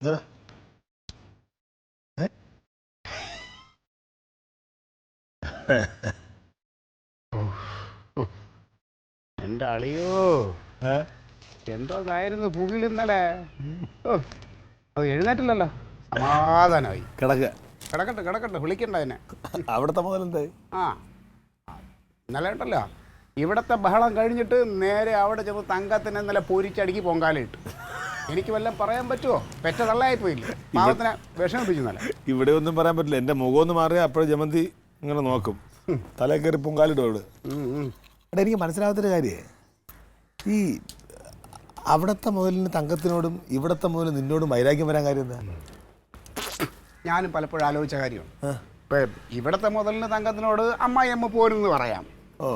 എന്താ എന്റെ അളിയോ എന്തോന്നായിരുന്നു പുകിൽ ഇന്നലെ. അത് എഴുന്നേറ്റില്ലല്ലോ, സമാധാനമായി. കിടക്കട്ടെ കിടക്കട്ടെ, വിളിക്കണ്ട അതിനെ. അവിടുത്തെ മുതൽ എന്തായി? ആ ഇന്നലെ ഉണ്ടല്ലോ, ഇവിടത്തെ ബഹളം കഴിഞ്ഞിട്ട് നേരെ അവിടെ ചെന്ന് തങ്കത്തിന് ഇന്നലെ പൊരിച്ചടുക്കി പൊങ്കാലയിട്ട്. എനിക്ക് വല്ലതും പറയാൻ പറ്റുമോ? പെറ്റ തള്ളയായിപ്പോയില്ല, പാവത്തിനെ വിഷമിപ്പിച്ചു ഇന്നലെ. ഇവിടെ ഒന്നും പറയാൻ പറ്റില്ല. എൻ്റെ മുഖം ഒന്ന് മാറിയാൽ അപ്പോഴും ജമന്തി ഇങ്ങനെ നോക്കും, തലേ കയറി പൊങ്കാലിടും അവിടെ. എടാ, എനിക്ക് മനസ്സിലാകാത്തൊരു കാര്യമേ, ഈ അവിടുത്തെ മുതലിന് തങ്കത്തിനോടും ഇവിടുത്തെ മുതൽ നിന്നോടും വൈരാഗ്യം വരാൻ കാര്യം എന്താ? ഞാനും പലപ്പോഴും ആലോചിച്ച കാര്യമാണ്. ഇപ്പം ഇവിടുത്തെ മുതലിന് തങ്കത്തിനോട് അമ്മായിയമ്മ പോരെന്ന് പറയാം,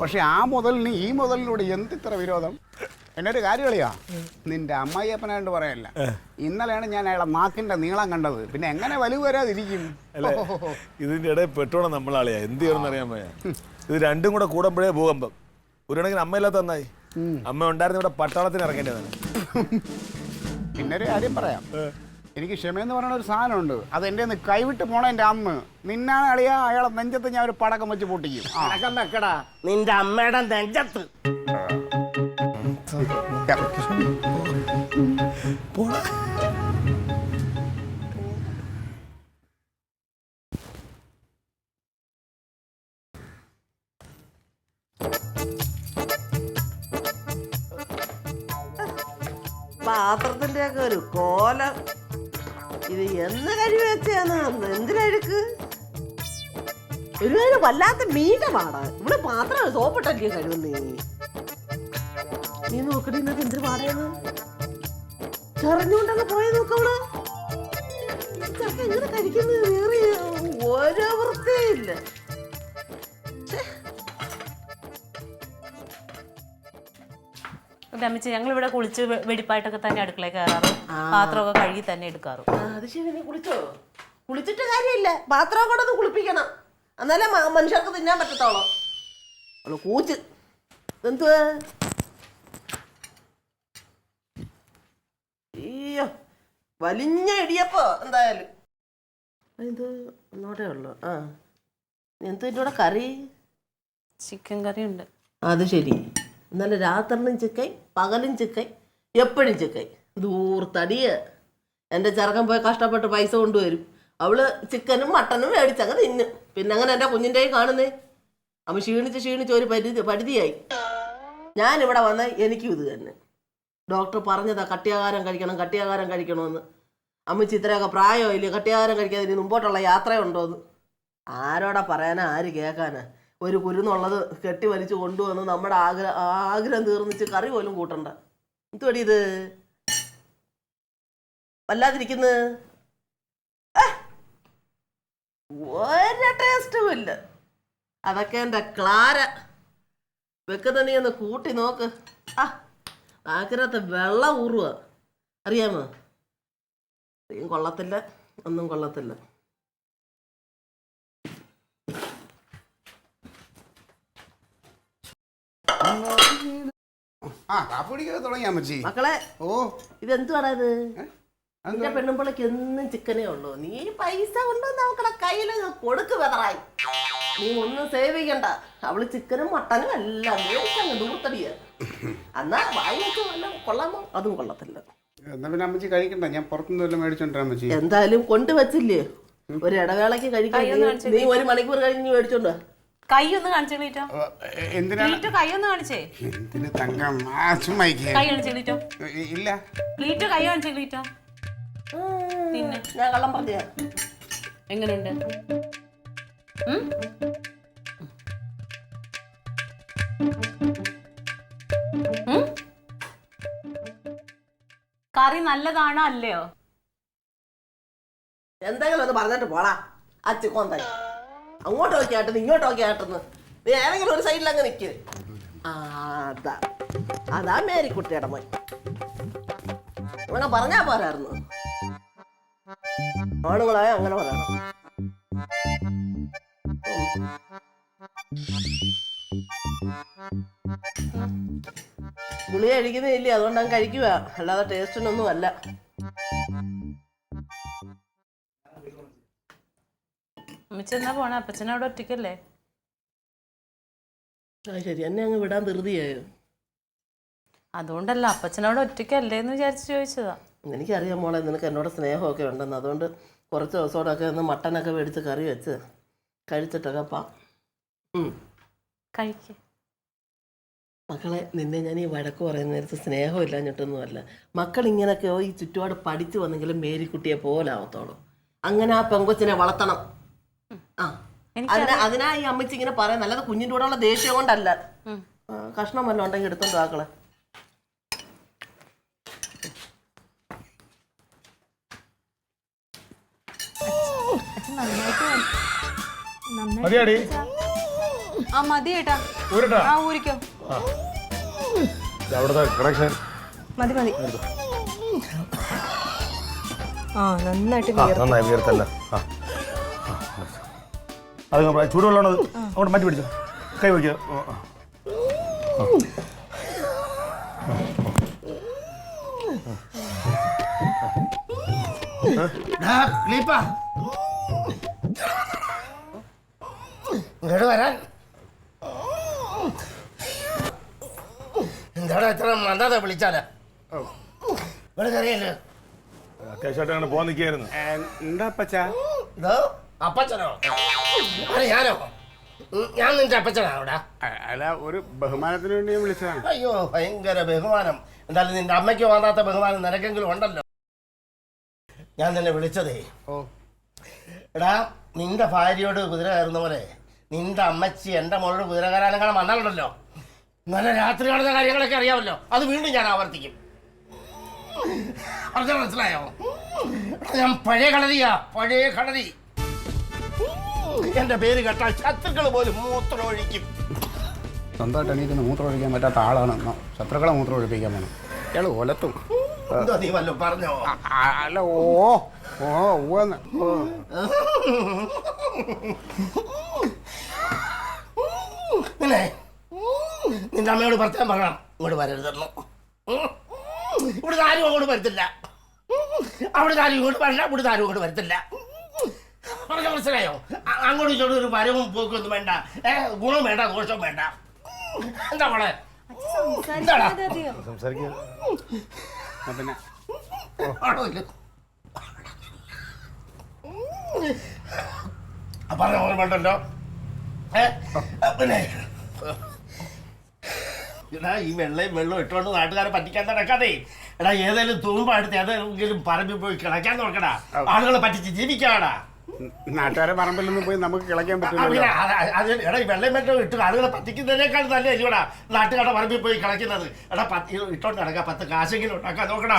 പക്ഷെ ആ മുതലിന് ഈ മുതലിനോട് എന്തിത്ര വിരോധം? എന്നെ ഒരു കാര്യം കളിയാ, നിന്റെ അമ്മായിയപ്പനായിട്ട് പറയല്ല, ഇന്നലെയാണ് ഞാൻ അയാളെ നാക്കിന്റെ നീളം കണ്ടത്. പിന്നെ എങ്ങനെ വലിവ് വരാതിരിക്കും? ഇതിൻ്റെ ഇടയിൽ പെട്ടോണം നമ്മളാളിയാ, എന്ത് ചെയ്യണമെന്ന് അറിയാൻ പോയാ. ഇത് രണ്ടും കൂടെ കൂടുമ്പോഴേ ഭൂകമ്പം. ഒരു കണക്കിന് അമ്മയില്ലാത്ത നന്നായി, അമ്മ ഉണ്ടായിരുന്ന ഇവിടെ പട്ടാളത്തിന് ഇറങ്ങേണ്ടതാണ്. പിന്നെ ഒരു കാര്യം പറയാം, എനിക്ക് ക്ഷമയെന്ന് പറയുന്ന ഒരു സാധനമുണ്ട്, അത് എൻ്റെ ഒന്ന് കൈവിട്ട് പോണ എൻ്റെ അമ്മ. നിന്നാണ് അളിയാ അയാളെ നെഞ്ചത്ത് ഞാൻ ഒരു പടക്കം വെച്ച് പൊട്ടിക്കും. പടക്കം വെക്കടാ നിന്റെ അമ്മയുടെ നെഞ്ചത്ത്. പാത്രത്തിന്റെ ഒക്കെ ഒരു കോലം, ഇത് എന്ന് കഴിവ് വെച്ചാണ് എന്തിനഴുക്ക്? ഒരു വല്ലാത്ത മീറ്റമാണ് ഇവിടെ. പാത്രം സോപ്പിട്ടല്ലേ കഴിവുന്നേ? നീ നോക്കടി, ഇന്നത്തെ എന്തൊരു പാടയാണ്, ചെറഞ്ഞുകൊണ്ടൊക്കെ പോയി നോക്കവള്. ചക്ക എങ്ങനെ കഴിക്കുന്നത്? വേറെ ഓരോ വൃത്തിയില്ല. അമ്മച്ചി, ഞങ്ങൾ ഇവിടെ കുളിച്ച് വെടിപ്പായിട്ടൊക്കെ തന്നെ അടുക്കളയിൽ കയറാറും പാത്രമൊക്കെ കഴുകി തന്നെ എടുക്കാറും. അത് ശരി, നീ കുളിച്ചോ? കുളിച്ചിട്ട് കാര്യമില്ല, പാത്രം കൂടെ ഒന്ന് കുളിപ്പിക്കണം, എന്നാലേ മനുഷ്യർക്ക് തിന്നാൻ പറ്റത്തോളൂ. അവള് കൂച്ച് എന്തുവാ? അയ്യോ, വലിഞ്ഞ ഇടിയപ്പോ എന്തായാലും. ഇത് ഒന്നോടെ ഉള്ളു. ആ, എന്തു ഇതിൻ്റെ കറി? ചിക്കൻ കറി ഉണ്ട്. അത് ശരി, ഇന്നലെ രാത്രിലും ചിക്കൻ, പകലും ചിക്കൻ, എപ്പോഴും ചിക്കൻ. ദൂർത്തടിയ എൻ്റെ ചെറുക്കൻ പോയി കഷ്ടപ്പെട്ട് പൈസ കൊണ്ടുവരും, അവള് ചിക്കനും മട്ടനും മേടിച്ചങ്ങ് തിന്നും. പിന്നെ അങ്ങനെ എൻ്റെ കുഞ്ഞിൻ്റെ കാണുന്നേ, അവൻ ക്ഷീണിച്ച് ഒരു പരിധിയായി. ഞാനിവിടെ വന്ന എനിക്കും ഇത് തന്നെ. ഡോക്ടർ പറഞ്ഞതാ കട്ടിയാഹാരം കഴിക്കണമെന്ന്. അമ്മച്ചി ഇത്രയൊക്കെ പ്രായമില്ല, കട്ടിയാഹാരം കഴിക്കാതെ ഇനി മുമ്പോട്ടുള്ള യാത്രയുണ്ടോയെന്ന്. ആരോടാ പറയാനാ, ആര് കേൾക്കാനാ? ഒരു കുരുന്നുള്ളത് കെട്ടി വലിച്ചു കൊണ്ടുവന്ന് നമ്മുടെ ആഗ്രഹം തീർന്നിച്ച് കറി പോലും കൂട്ടണ്ട. എന്തുപടി ഇത് വല്ലാതിരിക്കുന്നത്? ഒരു ടേസ്റ്റും ഇല്ല. അതൊക്കെ എൻ്റെ ക്ലാര വെക്കുന്ന, നീ ഒന്ന് കൂട്ടി നോക്ക്. ആ, ആഗ്രഹത്തെ വെള്ളം ഊറുക, അറിയാമോ? നീയും കൊള്ളത്തില്ല, ഒന്നും കൊള്ളത്തില്ല. ആ, കാപ്പിടിക്കൊക്കെ തുടങ്ങിയാ മച്ചി. മക്കളെ, ഓ ഇതെന്തുവാടാ ഇത്? നിന്റെ പെണ്ണുമ്പിളക്ക് എന്നും ചിക്കനേ ഉള്ളൂ. നീ പൈസ കൊണ്ടുവന്ന് അവക്കടെ കയ്യിൽ കൊടുക്ക് വെതറായി. നീ ഒന്നും സേവ് ചെയ്യണ്ട, അവള് ചിക്കനും മട്ടനും എല്ലാം മേടിച്ചങ്ങ് ദൂർത്തടിയ. എന്നാ വായിക്ക് വല്ലതും കൊള്ളാമോ? അതും കൊള്ളത്തില്ല. എന്നാ പിന്നെ അമ്മച്ചി കഴിക്കണ്ട, ഞാൻ പുറത്തുനിന്ന് വല്ലതും മേടിച്ചോണ്ടിരാ അമ്മച്ചി. എന്തായാലും കൊണ്ടുവച്ചില്ലേ, ഒരു ഇടവേളക്ക് കഴിക്കാൻ. നീ 1 മണിക്കൂർ കഴിഞ്ഞ് മേടിച്ചോണ്ട് കൈ ഒന്ന് കാണിച്ചോ. എന്തിനാണ് കൈ ഒന്ന് കാണിച്ചേ? എന്തിന് തങ്കം? കൈ കാണിച്ചോ ഇല്ല, ക്ലീറ്റോ, കൈ കാണിച്ചോ. പിന്നെ ഞാൻ കള്ളം പറഞ്ഞ എങ്ങനെയുണ്ട്? കറി നല്ലതാണോ അല്ലയോ? എന്തെങ്കിലും ഒന്ന് പറഞ്ഞിട്ട് പോടാ. അച്ചുകൊന്തായി അങ്ങോട്ട് നോക്കിയാട്ടെന്ന് ഇങ്ങോട്ട് നോക്കിയാട്ടെന്ന്. നീ ഏതെങ്കിലും ഒരു സൈഡിൽ അങ്ങ് നിൽക്ക്. അതാ മേരിക്കുട്ടിയുടെ മോൻ. അങ്ങനെ പറഞ്ഞാ പോരായിരുന്നു. ആണുങ്ങളായ അങ്ങനെ പറയണം. ഗുളിക കഴിക്കുന്നില്ലേ, അതുകൊണ്ട് അങ്ങ് കഴിക്കുക, അല്ലാതെ ടേസ്റ്റിനൊന്നും അല്ല. അമ്മച്ചി എന്നാ പോണേ? അപ്പച്ചനവിടെ ഒറ്റയ്ക്കല്ലേ? ആ ശരി, എന്നെ അങ്ങ് വിടാൻ ധൃതിയായോ? അതുകൊണ്ടല്ല, അപ്പച്ചനവിടെ ഒറ്റയ്ക്കല്ലേ എന്ന് വിചാരിച്ച് ചോദിച്ചതാ. എനിക്കറിയാം മോളെ, നിനക്ക് എന്നോട് സ്നേഹമൊക്കെ ഉണ്ടെന്ന്. അതുകൊണ്ട് കുറച്ച് ദിവസത്തോടൊക്കെ ഒന്ന് മട്ടനൊക്കെ മേടിച്ച് കറി വെച്ച് കഴിച്ചിട്ടൊക്കെ കഴിക്ക് മക്കളെ. നിന്നെ ഞാൻ ഈ വഴക്ക് പറയുന്ന നേരത്ത് സ്നേഹമില്ലാഞ്ഞിട്ടൊന്നുമല്ല. മക്കൾ ഇങ്ങനെയൊക്കെയോ ഈ ചുറ്റുപാട് പഠിച്ചു വന്നെങ്കിലും മേരിക്കുട്ടിയെ പോലാവത്തോളൂ. അങ്ങനെ ആ പെങ്കൊച്ചിനെ വളർത്തണം. ആ, അതിനാ ഈ അമ്മച്ചി ഇങ്ങനെ പറയാൻ. നല്ലത് കുഞ്ഞിൻ്റെ കൂടെ ഉള്ള ദേഷ്യം കൊണ്ടല്ല. കഷ്ണം വല്ലതും ഉണ്ടെങ്കിൽ എടുത്തോണ്ട് ആക്കളെ. മതിയാടി ആ മതി ഏട്ടാ. ആ ഊരിക്കോ. അവിടുത്തെ കറക്ഷൻ മതി മതി. ആ നന്നായിട്ട് നന്നായി വീർത്തല്ല. അത് ചൂടുവെള്ളമാണത്. അങ്ങോട്ട് മാറ്റി പിടിച്ചോ, കൈ വയ്ക്കുക. ഇങ്ങോട്ട് വരാൻ എന്താടാ ഇത്ര മന്ദത വിളിച്ചാല? ഇവിടെ കറിയല്ലേ? അത്യാവശ്യമായിട്ട് അങ്ങനെ പോകാൻ നിൽക്കുകയായിരുന്നു. എന്താ അപ്പച്ച? ഇതോ അപ്പച്ചനോ? അതെ ഞാനോ? ഞാൻ നിന്റെ അപ്പച്ചനാ അവിടെ? അല്ല, ഒരു ബഹുമാനത്തിന് വേണ്ടി ഞാൻ വിളിച്ചതാണ്. അയ്യോ ഭയങ്കര ബഹുമാനം. എന്തായാലും നിന്റെ അമ്മയ്ക്ക് വന്നാത്ത ബഹുമാനം നിനക്കെങ്കിലും ഉണ്ടല്ലോ. ഞാൻ നിന്നെ വിളിച്ചതേ, എടാ നിന്റെ ഭാര്യയോട് കുതിര കയറുന്ന പോലെ നിന്റെ അമ്മച്ചി എൻ്റെ മോളോട് കുതിര കയറാനെങ്കിലും വന്നാലുണ്ടല്ലോ, നല്ല രാത്രി കാണുന്ന കാര്യങ്ങളൊക്കെ അറിയാമല്ലോ. അത് വീണ്ടും ഞാൻ ആവർത്തിക്കും. അത് മനസ്സിലായോ? ഞാൻ പഴയ കളരിയാ, പഴയ കളരി. എന്റെ പേര് കേട്ടാൽ ശത്രുക്കൾ പോലും മൂത്രം ഒഴിക്കും. സ്വന്തമായിട്ട് എണീറ്റ് മൂത്രം ഒഴിക്കാൻ പറ്റാത്ത ആളാണ്. ശത്രുക്കളെ മൂത്രം ഒഴിപ്പിക്കാൻ വേണം. ഇയാൾ ഒലത്തും. എന്തോ നീ വല്ലോ പറഞ്ഞോ? അല്ല, ഓ പിന്നെ നിന്റെ അമ്മയോട് പ്രത്യേകം പറയണം ഇങ്ങോട്ട് വരരുതെന്നു. ഇവിടുന്ന് ആരും അങ്ങോട്ട് വരത്തില്ല. അവിടുന്ന് ആരും ഇങ്ങോട്ട് വരില്ല, ഇവിടുന്ന് ആരും ഇങ്ങോട്ട് വരത്തില്ല. പറഞ്ഞ മനസ്സിലായോ? അങ്ങോട്ടും ഇങ്ങോട്ടും ഒരു വരവും പോക്കൊന്നും വേണ്ട. ഗുണവും വേണ്ട, ദോഷവും വേണ്ട. എന്താ മോളെ? എന്താടാ സംസാരിക്കുക? പിന്നെ പറഞ്ഞ ഓർമ്മ ഉണ്ടല്ലോ. പിന്നെ എടാ ഈ വെള്ളവും ഇട്ടുകൊണ്ട് നാട്ടുകാരെ പറ്റിക്കാൻ നടക്കാതെ, എടാ ഏതെങ്കിലും തൂമ്പാടുത്ത് ഏതെങ്കിലും പറമ്പിൽ പോയി കിളയ്ക്കാൻ നോക്കടാ. ആളുകളെ പറ്റിച്ച് ജീവിക്കാടാ. നാട്ടുകാരെ പറമ്പിലൊന്നും പോയി നമുക്ക് കിളയ്ക്കാൻ പറ്റില്ല. എടാ ഈ വെള്ളം വെള്ളം ഇട്ട് ആളുകളെ പറ്റിക്കുന്നതിനേക്കാൾ നല്ല അരിയോടാ നാട്ടുകാരുടെ പറമ്പിൽ പോയി കിളയ്ക്കുന്നത്. എടാ ഇട്ടോണ്ട് നടക്കാം, 10 കാശെങ്കിലും ഉണ്ടാക്കാൻ നോക്കടാ.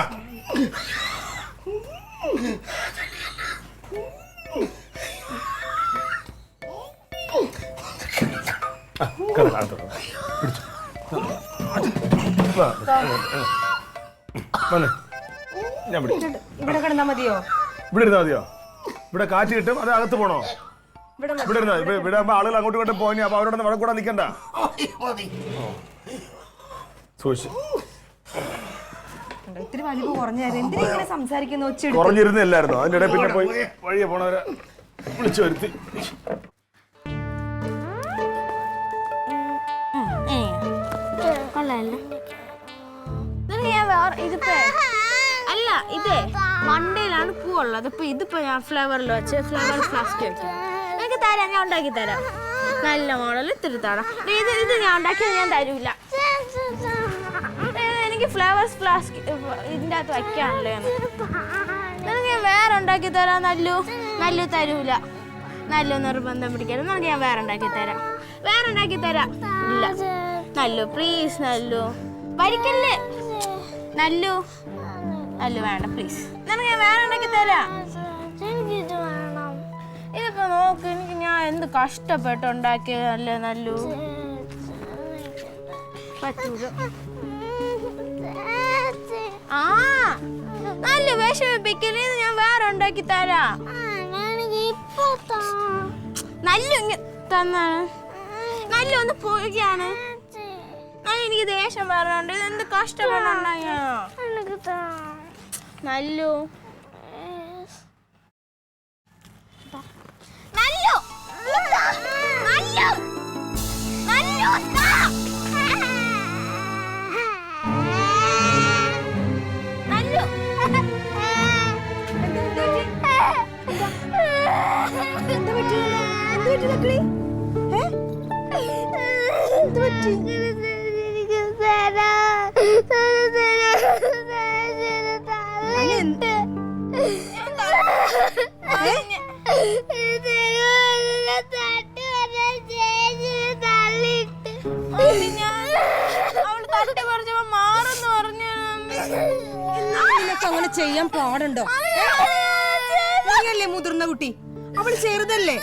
ഞാൻ ഇവിടെ കിടന്നാ മതിയോ? ഇവിടെ ഇരുന്നാ മതിയോ? ഇവിടെ കാറ്റ് കിട്ടും. അത് അകത്ത് പോണോ? ഇവിടെ ഇരുന്നാ ഇവിടെ ആകുമ്പോ ആളുകൾ അങ്ങോട്ടും ഇങ്ങോട്ടും പോയി. അപ്പൊ അവരോട് വഴക്കൂടാ നിൽക്കണ്ട. സൂക്ഷിച്ച്. ഇത്തിരി വലിവ് കുറഞ്ഞായിരുന്നു. എന്തിനാ ഇങ്ങനെ സംസാരിക്കുന്ന? കുറഞ്ഞിരുന്നില്ലായിരുന്നോ? അതിന്റെ ഇടയിൽ പിന്നെ പോയി വഴിയെ പോണവരെ വിളിച്ചു വരുത്തി. അല്ല ഇതേ മണ്ടയിലാണ് പൂവുള്ളത്. അപ്പൊ ഇതിപ്പോ ഞാൻ ഫ്ലവറിൽ വെച്ച് ഫ്ലവർ ഫ്ലാസ്ക് വെക്കാം. എനിക്ക് തരാം, ഞാൻ ഉണ്ടാക്കി തരാം. നല്ല മോഡൽ ഇത്തിരി തരാം. ഇത് ഞാൻ ഉണ്ടാക്കിയത് ഞാൻ തരൂല. എനിക്ക് ഫ്ലവേഴ്സ് ഫ്ലാസ്ക് ഇതിൻ്റെ അകത്ത് വയ്ക്കാണല്ലോ. നിനക്ക് ഞാൻ വേറെ ഉണ്ടാക്കി തരാം. നല്ലു തരൂല. നല്ലു നിർബന്ധം പിടിക്കരുത്. നിനക്ക് ഞാൻ വേറെ ഉണ്ടാക്കി തരാം. ഇല്ല നല്ലു, പ്ലീസ് നല്ലു, വരിക്കല്ലേ. നല്ലു വേണ്ട പ്ലീസ്. നിനക്ക് ഞാൻ വേറെ ഉണ്ടാക്കി തരാം. ഇതൊക്കെ നോക്ക്, എനിക്ക് ഞാൻ എന്ത് കഷ്ടപ്പെട്ട് ഉണ്ടാക്കിയതല്ലേ നല്ലു. പറ്റൂല. ആ നല്ല വിഷമിപ്പിക്കല്. ഞാൻ വേറെ ഉണ്ടാക്കി തരാം. നല്ല തന്നാണ്. നല്ല ഒന്ന് പോവുകയാണ്. എനിക്ക് ദേഷ്യം പറഞ്ഞോണ്ട് എന്ത് കഷ്ടപ്പെട്ടുണ്ടായോ. നല്ലു അങ്ങനെ ചെയ്യാൻ പാടുണ്ടോ? നീയല്ലേ മുതിർന്ന കുട്ടി, അവള് ചെറുതല്ലേ,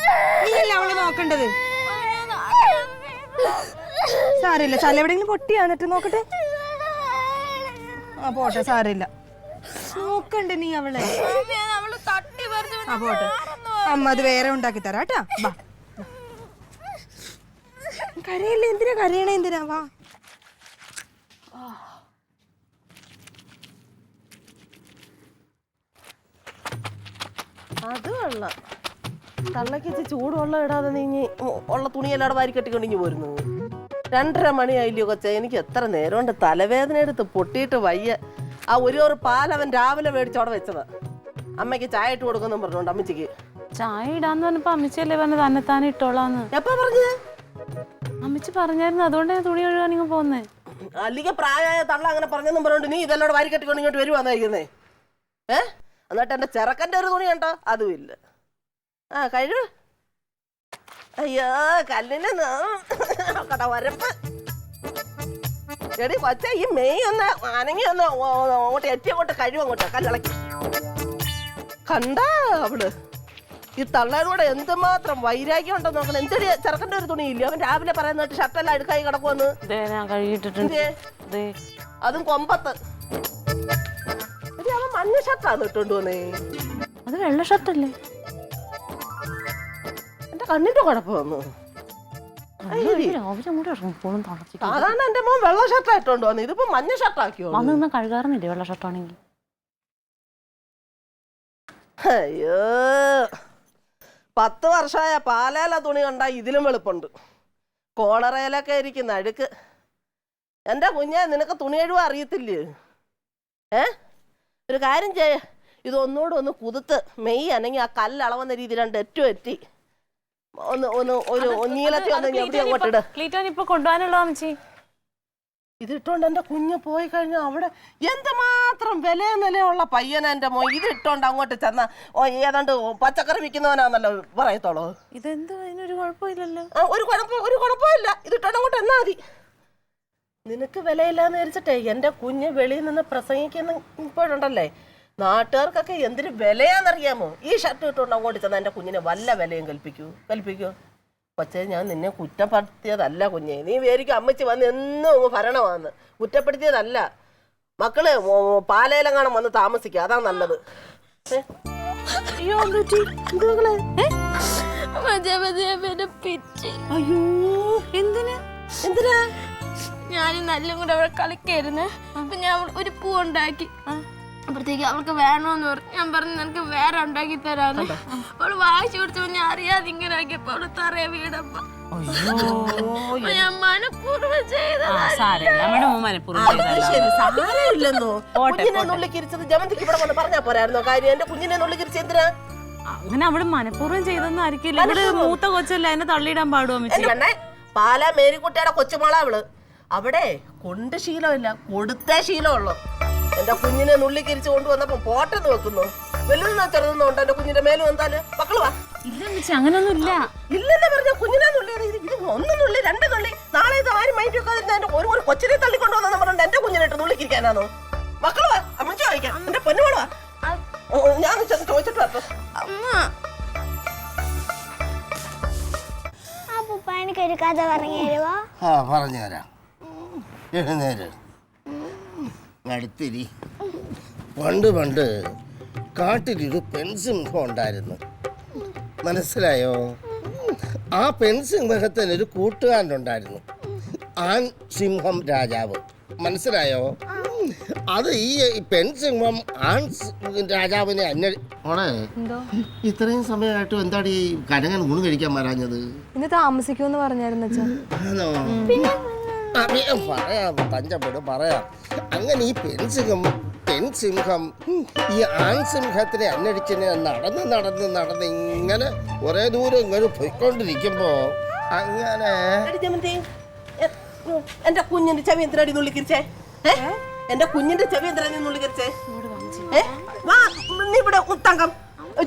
നീയല്ലേ അവളെ നോക്കണ്ടത്. സാരമില്ല, തല എവിടെയെങ്കിലും പൊട്ടിയാ എന്നിട്ട് നോക്കട്ടെ. ആ പോട്ടെ, സാരമില്ല, നോക്കണ്ടേ നീ അവളെ. ആ പോട്ടെ, അമ്മ അത് വേറെ ഉണ്ടാക്കി തരാം കേട്ടാ. വാ, കരയല്ലേ, എന്തിനാ കരയണേ, എന്തിനാ? വാ. അത് വെള്ളം തള്ളക്ക് ചൂടുവെള്ളം ഇടാതെ നീ ഉള്ള തുണിയെല്ലാം വാരി കെട്ടിക്കൊണ്ടിഞ്ഞ് പോരുന്നു. 2:30 മണിയായില്ലയോ കൊച്ചെ? എനിക്ക് എത്ര നേരം കൊണ്ട് തലവേദന എടുത്ത് പൊട്ടിയിട്ട് വയ്യ. ആ ഒരു പാലവൻ രാവിലെ മേടിച്ച് അവിടെ വെച്ചതാ. അമ്മയ്ക്ക് ചായ ഇട്ട് കൊടുക്കുന്നു പറഞ്ഞോണ്ട് അമ്മച്ചിക്ക്. ചായ ഇടാന്ന് പറഞ്ഞപ്പോ അമ്മച്ചല്ലേ പറഞ്ഞ തന്നെത്താനെ ഇട്ടോളാന്ന്. എപ്പാ പറഞ്ഞത്? അമ്മച്ചി പറഞ്ഞായിരുന്നു, അതുകൊണ്ട് ഞാൻ തുണി കഴുകാൻ ഇങ്ങ് പോന്നേ. അല്ലെങ്കിൽ പ്രായമായ തള്ള അങ്ങനെ പറഞ്ഞെന്നും പറഞ്ഞോണ്ട് നീ ഇതെല്ലാം വാരി കെട്ടിക്കൊണ്ട് ഇങ്ങോട്ട് വരുവാന്നായിരിക്കുന്നേ. എന്നിട്ട് എന്റെ ചെറുക്കൻ്റെ ഒരു തുണി കണ്ടോ? അതും ഇല്ല. ആ കഴിവ്. അയ്യോ കല്ലിന് കട വരപ്പ്. എടി കൊച്ച ഈ മെയ് ഒന്ന് അനങ്ങി ഒന്ന് അങ്ങോട്ട് എറ്റിയങ്ങോട്ട് കഴിവങ്ങോട്ട് കല്ലിളക്കി. കണ്ടാ അവള് ഈ തള്ളേനൂടെ എന്തുമാത്രം വൈരാഗ്യം ഉണ്ടെന്ന് നോക്കണം. എന്തൊരു ചെറുക്കൻ്റെ ഒരു തുണിയില്ല. അവൻ രാവിലെ പറയുന്നിട്ട് ഷർട്ടെല്ലാം അടുക്കായി കിടക്കുവന്ന്. ഞാൻ കഴുകിയിട്ടിട്ടുണ്ട്. അതും കൊമ്പത്ത്. അവൻ മഞ്ഞ ഷർട്ടാന്ന് ഇട്ടോണ്ട് വന്നേ. അത് വെള്ള ഷർട്ടല്ലേ? എന്റെ കണ്ണിന്റെ കുഴപ്പം വന്നു. സാധാരണ എന്റെ മോൻ വെള്ള ഷർട്ടാ ഇട്ടോണ്ട് വന്നു. ഇതിപ്പോ മഞ്ഞ ഷർട്ടാക്കിയോ? വന്ന് കഴുകാറുന്നില്ലേ വെള്ള ഷർട്ടാണെങ്കിൽ? അയ്യോ 10 വർഷമായ പാലേല തുണി കണ്ടാ ഇതിലും വെളുപ്പുണ്ട്. കോളറയിലൊക്കെ ഇരിക്കുന്ന അഴുക്ക്. എന്റെ കുഞ്ഞെ നിനക്ക് തുണി കഴുകാൻ അറിയത്തില്ലേ? ഒരു കാര്യം ചെയ്യ, ഇതൊന്നുകൂടെ ഒന്ന് കുതിർത്ത് മെയ് അല്ലെങ്കിൽ ആ കല്ലളവുന്ന രീതി 2 ഏറ്റവും എറ്റി ഒരു നീളത്തിൽ ഒന്ന് എവിടെ അങ്ങോട്ടിട്. ഇപ്പൊ കൊണ്ടുപോകാനുള്ള അമ്മച്ചി ഇതിട്ടോണ്ട് എന്റെ കുഞ്ഞ് പോയി കഴിഞ്ഞാൽ അവിടെ എന്തുമാത്രം വില നിലയുള്ള പയ്യന എന്റെ മോ. ഇതിട്ടോണ്ട് അങ്ങോട്ട് ചെന്ന ഏതാണ്ട് പച്ചക്കറി വിൽക്കുന്നവനാന്നല്ലോ പറയത്തോളൂ. ഇതെന്തോ അതിനൊരു കുഴപ്പമില്ലല്ലോ. ഒരു കുഴപ്പമില്ല. ഇതിട്ടോണ്ട് അങ്ങോട്ട് എന്നാ മതി. നിനക്ക് വിലയില്ലാന്ന് വിചാരിച്ചിട്ടേ എന്റെ കുഞ്ഞ് വെളിയിൽ നിന്ന് പ്രസംഗിക്കുന്ന ഇപ്പോഴുണ്ടല്ലേ, നാട്ടുകാർക്കൊക്കെ എന്തിനു വിലയാന്നറിയാമോ? ഈ ഷർട്ട് ഇട്ടുകൊണ്ട് അങ്ങോട്ട് ചെന്നാൽ എൻ്റെ കുഞ്ഞിനെ വല്ല വിലയും കൽപ്പിക്കൂ. പക്ഷേ ഞാൻ നിന്നെ കുറ്റപ്പെടുത്തിയതല്ല കുഞ്ഞെ. നീ വിചാരിക്കും അമ്മച്ചി വന്ന് എന്നും ഭരണമാന്ന്. കുറ്റപ്പെടുത്തിയതല്ല. മക്കള് പാലയിലെങ്ങാനും വന്ന് താമസിക്കുക, അതാ നല്ലത്. അയ്യോ അയ്യോ എന്തിനാ? ഞാൻ നല്ല കൂടെ അവിടെ കളിക്കായിരുന്നു. അപ്പൊ ഞാൻ ഒരു പൂ ഉണ്ടാക്കി. അപ്പോഴത്തേക്ക് അവൾക്ക് വേണോന്ന് പറഞ്ഞു. ഞാൻ പറഞ്ഞു നിനക്ക് വേറെ ഉണ്ടാക്കി തരാന്ന്. അവള് വായിച്ചു കൊടുത്തപ്പോ ഞാൻ അറിയാതെ ഇങ്ങനെ ആക്കിയപ്പോ അവള് തറയെ വീടപ്പ. ഞാൻ മനഃപൂർവ്വം സാരമില്ലെന്നോ. കുഞ്ഞിനെ നുള്ളിക്കിരിച്ചത് ജമന്തിക്ക് ഇവിടെ വന്ന് പറഞ്ഞാ പോരായിരുന്നോ കാര്യം? എന്റെ കുഞ്ഞിനെ നുള്ളിക്കിരിച്ച എന്തിനാ? അങ്ങനെ അവള് മനഃപൂർവ്വം ചെയ്തൊന്നും ആയിരിക്കില്ല. ഇവിടെ മൂത്ത കൊച്ചല്ല, എന്നെ തള്ളിയിടാൻ പാടുവോ? പാലാ മേരിക്കുട്ടിയുടെ കൊച്ചുമോള അവള്. അവിടെ കൊണ്ട് ശീലമില്ല, കൊടുത്തേ ശീലമുള്ളു. എന്റെ കുഞ്ഞിനെ നുള്ളിക്കിരിച്ചു കൊണ്ടുവന്നപ്പോ പോട്ടെന്ന് വെക്കുന്നു. വലുതെന്നോ ചെറുതെന്നോ ഉണ്ട് എന്റെ കുഞ്ഞിന്റെ മേലും എന്താല്? മക്കള് വാ. അങ്ങനൊന്നും ഇല്ല. ഇല്ലെന്ന് പറഞ്ഞ കുഞ്ഞിനെ നുള്ളിയത്. ഇത് 1 നുള്ളി 2 നുള്ളി. നാളെ ഇത് ആരും മൈൻഡ് വെക്കാതിരുന്ന ഒരു കൊച്ചിനെ തള്ളിക്കൊണ്ടുവന്നു പറഞ്ഞിട്ട് എന്റെ കുഞ്ഞിനിട്ട് നുള്ളിക്കിരിക്കാനാണോ? മക്കള് വാ, അമ്മച്ചി വായിക്കാം. എന്റെ പൊന്നുമോള് വാ. ഞാൻ ചോദിച്ചിട്ട് വരട്ടെ. എനിക്കൊരു കഥ പറഞ്ഞു തരുവോ? പറഞ്ഞുതരാം. എഴുന്നേര്, അടുത്തിരി. പണ്ട് കാട്ടിലൊരു പെൺസിംഹം ഉണ്ടായിരുന്നു. മനസ്സിലായോ? ആ പെൺസിംഹത്തിന് ഒരു കൂട്ടുകാരനുണ്ടായിരുന്നു, ആൺ സിംഹം രാജാവ്. മനസ്സിലായോ? അത് ഈ പെൺസിംഹം ആൺ രാജാവിനെ മോളെ ഇത്രയും സമയമായിട്ടും എന്താണ് ഈ കനകൻ ഊണ് കഴിക്കാൻ വരാഞ്ഞത്? ഇന്ന് താമസിക്കുമെന്ന് പറഞ്ഞായിരുന്നു അച്ഛാ. പറയാം, തഞ്ചപ്പെടും പറയാം. അങ്ങനെ ഈ പെൺസിംഹം പെൺസിംഹം ഈ ആൺസിംഹത്തിനെ അന്വേഷിച്ചിന് നടന്ന് ഇങ്ങനെ കുറെ ദൂരം ഇങ്ങനെ പോയിക്കൊണ്ടിരിക്കുമ്പോ അങ്ങനെ എന്റെ കുഞ്ഞിന്റെ ചെവി എന്തിനാടി നുള്ളിക്കിരിച്ചേ? എന്റെ കുഞ്ഞിന്റെ ചെവി എന്തിനാ നുള്ളിക്കിരിച്ചേ? നീ ഇവിടെ തങ്കം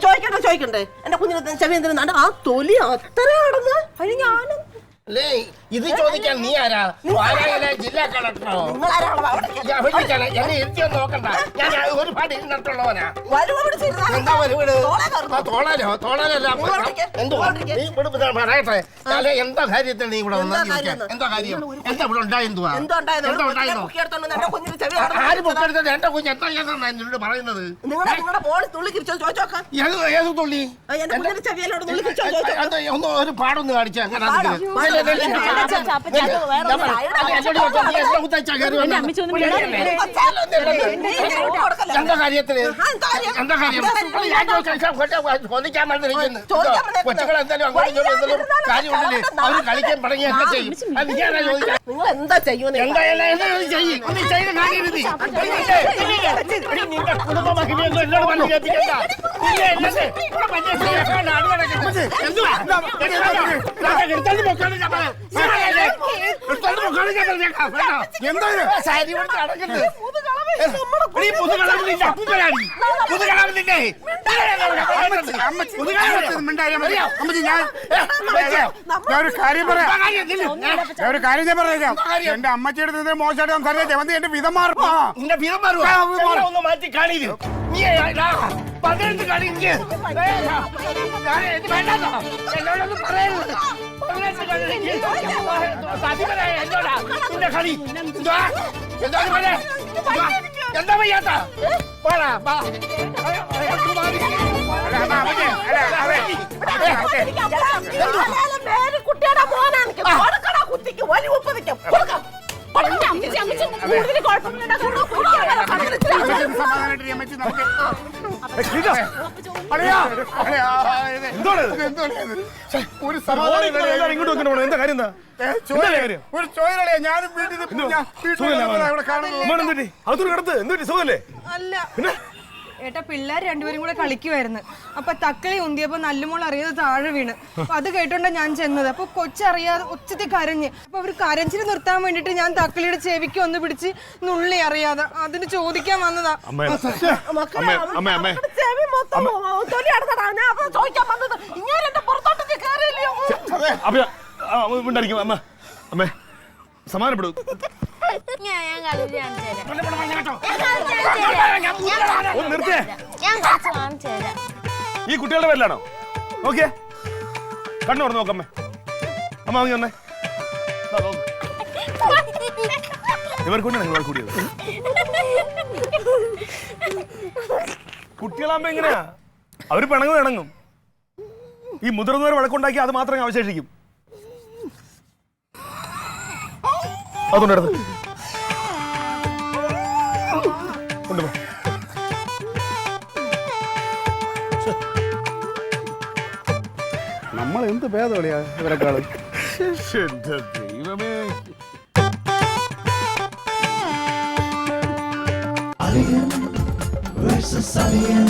ചോദിക്കണ്ടേ എന്റെ കുഞ്ഞിന്റെ ചെവി എന്തിനാ? ആ തൊലി അത്ര ആണെന്ന് അതിന് ഞാനും അല്ലേ ഇത് ചോദിക്കാൻ നീ ആരാ? ജില്ലാ കളക്ടറോ? എന്നെ ഇരുത്തിയൊന്നും നോക്കണ്ട. ഞാൻ ഒരുപാട് ഇരുന്നിട്ടുള്ളവനാ. എന്താ വരുവീട്? തോളാലല്ല എന്തുവാ നീ ഇവിടെ പറയട്ടെ. എന്താ കാര്യത്തിൽ നീ ഇവിടെ വന്നത്? എന്താ കാര്യം? എന്താ ഇവിടെ ഉണ്ടായെന്തുവാ? ആര് പൊക്കെടുത്തത്? എന്റെ കുഞ്ഞ് എന്താ എന്നോട് പറയുന്നത്? ഏത് തുള്ളി? ഒന്ന് ഒരു പാടൊന്ന് കാണിച്ച അങ്ങനെ എന്താ കാര്യത്തില്? എന്താ കാര്യം? ചോദിക്കാൻ വന്നിരിക്കുന്നു. കൊച്ചുകൾ എന്തായാലും അങ്ങോട്ടും കാര്യമുണ്ടല്ലേ? അവര് കളിക്കാൻ പടങ്ങിയൊക്കെ ചെയ്യും. നിങ്ങൾ എന്താ ചെയ്യുന്നത്? ഒരു കാര്യം ഞാൻ പറയാം. എന്റെ അമ്മച്ചിയുടെ നിന്ന് മോശമായിട്ട് സംസാരിച്ച ജമന്തി എന്റെ വിധം മാറും. ഒന്ന് മാറ്റി കാണിയില്ല നീ 18 കളിക്ക് എന്നോടൊന്നും പറയരുത്. 18 കളിക്ക് എന്നോടാ നിന്റെ കളി എന്താ വയ്യാത്ത കുട്ടിയുടെ മോനാണ് കുട്ടിക്ക് വലിയ ഉപ്പ് നിൽക്കും ഒരു ചോരളിയാ. ഞാനും വീട്ടിൽ അല്ല ഏട്ടാ പിള്ളേർ രണ്ടുപേരും കൂടെ കളിക്കുമായിരുന്നു. അപ്പൊ തക്കളി ഉന്തിയപ്പോ നല്ലുമോൾ അറിയാതെ താഴെ വീണ്. അപ്പൊ അത് കേട്ടോണ്ടാ ഞാൻ ചെന്നത്. അപ്പൊ കൊച്ചറിയാതെ ഉച്ചത്തിൽ കരഞ്ഞ്. അപ്പൊ അവര് കരച്ചില് നിർത്താൻ വേണ്ടിട്ട് ഞാൻ തക്കളിയുടെ ചെവിക്ക് ഒന്ന് പിടിച്ച് നുള്ളി അറിയാതെ. അതിന് ചോദിക്കാൻ വന്നതാ. സമാനപ്പെടും. ഈ കുട്ടികളുടെ പേരിലാണോ? ഓക്കെ കണ്ണു തുറന്ന് നോക്കമ്മേ. അമ്മ വാങ്ങി വന്നേ. ഇവർക്കൊണ്ട് നിങ്ങൾ കൂടിയത് കുട്ടികളാകുമ്പോ എങ്ങനെയാ? അവര് പിണങ്ങും. ഈ മുതിർന്നവർ വഴക്കുണ്ടാക്കി അത് മാത്രമേ അവശേഷിക്കും. അതുകൊണ്ടെടുത്ത് കൊണ്ടുപോ. നമ്മൾ എന്ത് ഭേദവളിയാ ഇവരെക്കാളും. ദൈവമേ. Alien versus Alien.